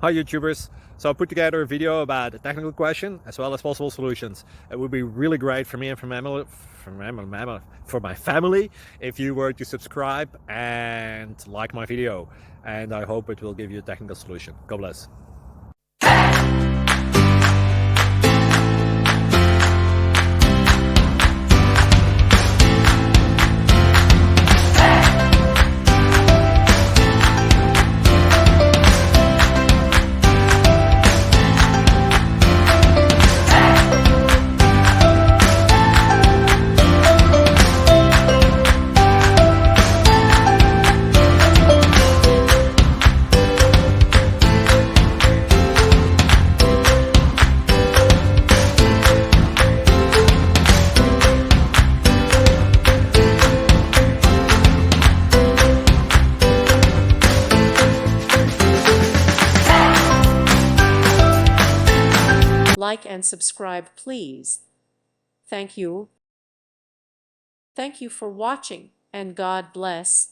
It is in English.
Hi YouTubers! So I put together a video about a technical question as well as possible solutions. It would be really great for me and for my family if you were to subscribe and like my video, and I hope it will give you a technical solution. God bless. Like and subscribe, please. Thank you. Thank you for watching, and God bless.